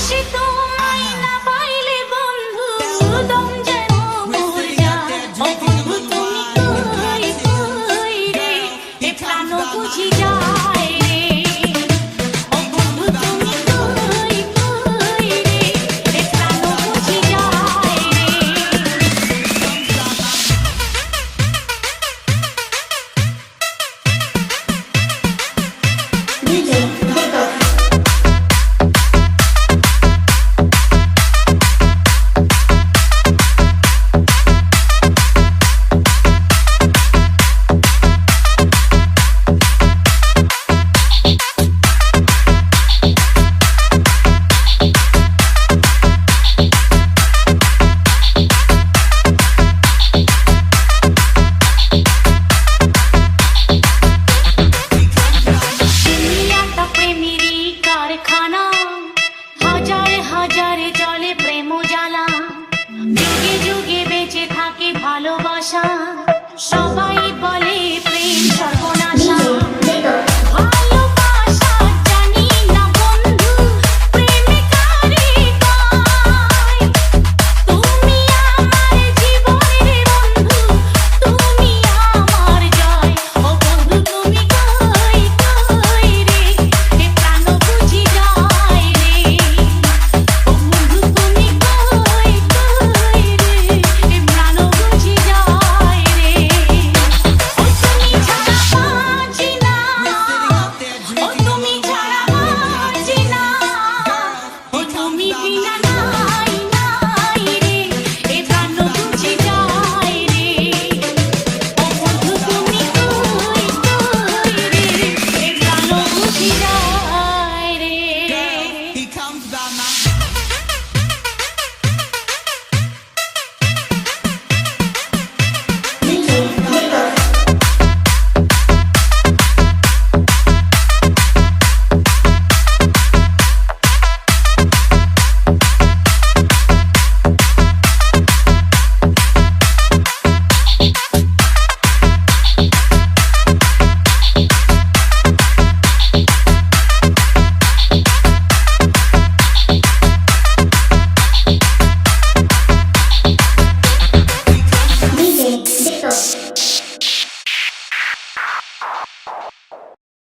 সে তোমায় না পাইলে বন্ধু দম যেন মরে যায়। ও বন্ধু তুমি কই কই রে, এ প্রাণ বুঝি যায় রে। ও বন্ধু তুমি কই কই রে, এ প্রাণ বুঝি যায় রে। DJ Beto. দুনিয়াটা প্রেমেরই কারখানা, হাজার হাজার জলে প্রেম জ্বালা। যুগে যুগে বেঁচে থাকে ভালোবাসা, সবাই বলে প্রেম সর্বনাশা। Beto. ভালোবাসা জানি না বন্ধু, প্রেমে কারে পায়। তুমি আমার জীবনের বন্ধু, তুমি আমার জয়। ও বন্ধু তুমি কই কই রে, এ প্রাণ বুঝি যায় রে। ও বন্ধু তুমি কই কই রে, এ প্রাণ বুঝি যায় রে। ও তুমি ছাড়া বাঁচি না, ও তুমি ছাড়া বাঁচি না, ও তুমি বিনা না